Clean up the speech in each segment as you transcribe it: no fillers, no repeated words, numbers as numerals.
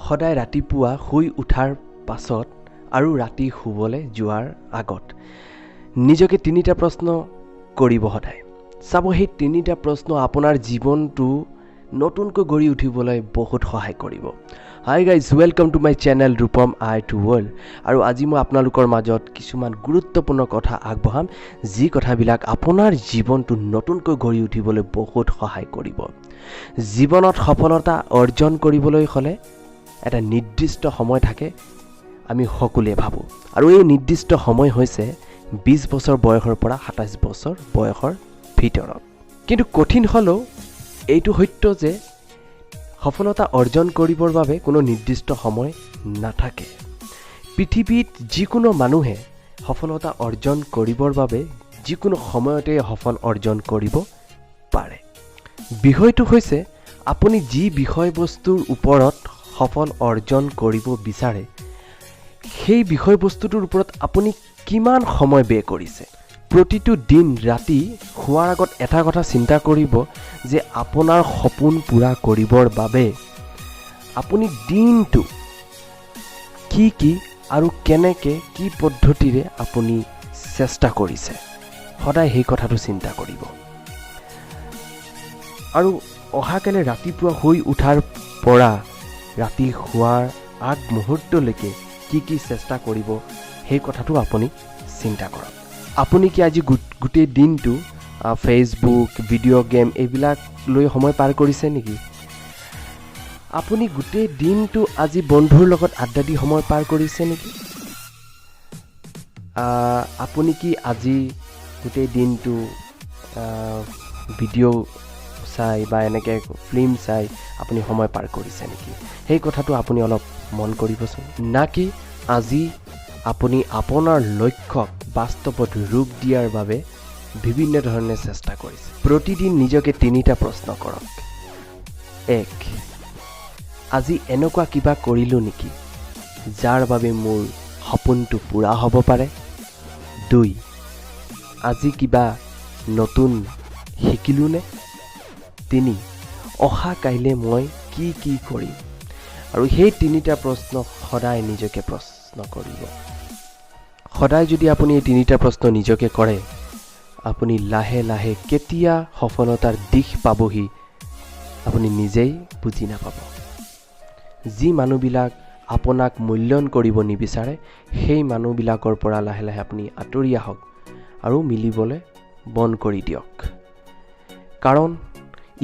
সদায় ৰাতিপুৱা শুই উঠাৰ পাছত আৰু ৰাতি শুবলৈ যোৱাৰ আগত নিজকে তিনিটা প্ৰশ্ন কৰিব সদায়। চাব সেই তিনিটা প্ৰশ্ন আপোনাৰ জীৱনটো নতুনকৈ গঢ়ি উঠিবলৈ বহুত সহায় কৰিব। Hi guys, welcome to my channel Rupam I to world. আৰু আজি মই আপোনালোকৰ মাজত কিছুমান গুৰুত্বপূৰ্ণ কথা আগবঢ়াম, যি কথাবিলাক আপোনাৰ জীৱনটো নতুনকৈ গঢ়ি উঠিবলৈ বহুত সহায় কৰিব। জীৱনত সফলতা অৰ্জন কৰিবলৈ হ'লে এটা নিৰ্দিষ্ট সময় থাকে, আমি সকলোৱে ভাবোঁ। আৰু এই নিৰ্দিষ্ট সময় হৈছে 20 বছৰ বয়সৰ পৰা 27 বছৰ বয়সৰ ভিতৰত। কিন্তু কঠিন হ'লেও এইটো সত্য যে সফলতা অৰ্জন কৰিবৰ বাবে কোনো নিৰ্দিষ্ট সময় নাথাকে। পৃথিৱীত যিকোনো মানুহে সফলতা অৰ্জন কৰিবৰ বাবে যিকোনো সময়তে সফল অৰ্জন কৰিব পাৰে। বিষয়টো হৈছে আপুনি যি বিষয়বস্তুৰ ওপৰত সফল অৰ্জন কৰিব বিচাৰে, সেই বিষয়বস্তুটোৰ ওপৰত আপুনি কিমান সময় ব্যয় কৰিছে। প্ৰতিটো দিন ৰাতি শোৱাৰ আগত এটা কথা চিন্তা কৰিব যে আপোনাৰ সপোন পূৰা কৰিবৰ বাবে আপুনি দিনটো কি আৰু কেনেকৈ কি পদ্ধতিৰে আপুনি চেষ্টা কৰিছে, সদায় সেই কথাটো চিন্তা কৰিব। আৰু অহাকালি ৰাতিপুৱা শুই উঠাৰ পৰা ৰাতি শোৱাৰ আগ মুহূৰ্তলৈকে কি চেষ্টা কৰিব, সেই কথাটো আপুনি চিন্তা কৰক। আপুনি কি আজি গোটেই দিনটো ফেচবুক, ভিডিঅ' গেম এইবিলাক লৈ সময় পাৰ কৰিছে নেকি? আপুনি গোটেই দিনটো আজি বন্ধুৰ লগত আড্ডা দি সময় পাৰ কৰিছে নেকি? আপুনি কি আজি গোটেই দিনটো ভিডিঅ' চাই বা এনেকৈ ফিল্ম চাই আপুনি সময় পাৰ কৰিছে নেকি? সেই কথাটো আপুনি অলপ মন কৰিবচোন। নাকি আজি আপুনি আপোনাৰ লক্ষ্যক বাস্তৱত ৰূপ দিয়াৰ বাবে বিভিন্ন ধৰণে চেষ্টা কৰিছে। প্ৰতিদিন নিজকে তিনিটা প্ৰশ্ন কৰক। 1. আজি এনেকুৱা কিবা কৰিলোঁ নেকি যাৰ বাবে মোৰ সপোনটো পূৰা হ'ব পাৰে? 2. আজি কিবা নতুন শিকিলোঁনে? 3. অহা কাইলৈ মই কি কৰিম? আৰু সেই তিনিটা প্ৰশ্ন সদায় নিজকে প্ৰশ্ন কৰিব। সদায় যদি আপুনি এই তিনিটা প্ৰশ্ন নিজকে কৰে, আপুনি লাহে লাহে কেতিয়া সফলতাৰ দিশ পাবহি আপুনি নিজেই বুজি নাপাব। যি মানুহবিলাক আপোনাক মূল্যায়ন কৰিব নিবিচাৰে, সেই মানুহবিলাকৰ পৰা লাহে লাহে আপুনি আঁতৰি আহক আৰু মিলিবলৈ বন্ধ কৰি দিয়ক। কাৰণ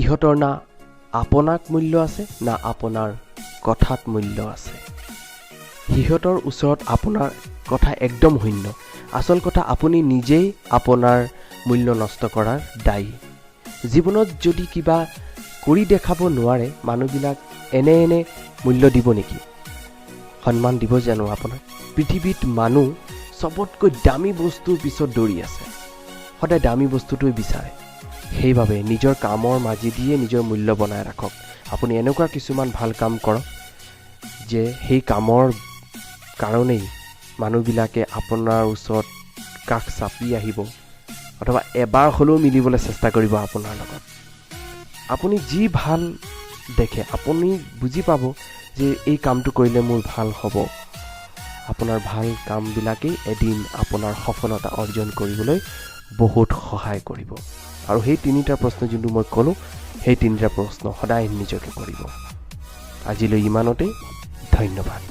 ইহঁতৰ না আপোনাক মূল্য আছে, না আপোনাৰ কথাত মূল্য আছে। সিহঁতৰ ওচৰত আপোনাৰ কথা একদম শূন্য। আচল কথা, আপুনি নিজেই আপোনাৰ মূল্য নষ্ট কৰাৰ দায়ী। জীৱনত যদি কিবা কৰি দেখাব নোৱাৰে, মানুহবিলাক এনে মূল্য দিব নেকি? সন্মান দিব জানো আপোনাক? পৃথিৱীত মানুহ চবতকৈ দামী বস্তুৰ পিছত দৌৰি আছে, সদায় দামী বস্তুটোৱে বিচাৰে। সেইবাবে নিজৰ কামৰ মাজেদিয়ে নিজৰ মূল্য বনাই ৰাখক। আপুনি এনেকুৱা কিছুমান ভাল কাম কৰক যে সেই কামৰ কাৰণেই মানুহবিলাকে আপোনাৰ ওচৰত কাষ চাপি আহিব, অথবা এবাৰ হ'লেও মিলিবলৈ চেষ্টা কৰিব আপোনাৰ লগত। আপুনি যি ভাল দেখে, আপুনি বুজি পাব যে এই কামটো কৰিলে মোৰ ভাল হ'ব। আপোনাৰ ভাল কামবিলাকেই এদিন আপোনাৰ সফলতা অৰ্জন কৰিবলৈ বহুত সহায় কৰিব। আৰু সেই তিনিটা প্ৰশ্ন যোনটো মই ক'লোঁ, সেই তিনিটা প্ৰশ্ন সদায় নিজকে কৰিব। আজিলৈ ইমানতেই, ধন্যবাদ।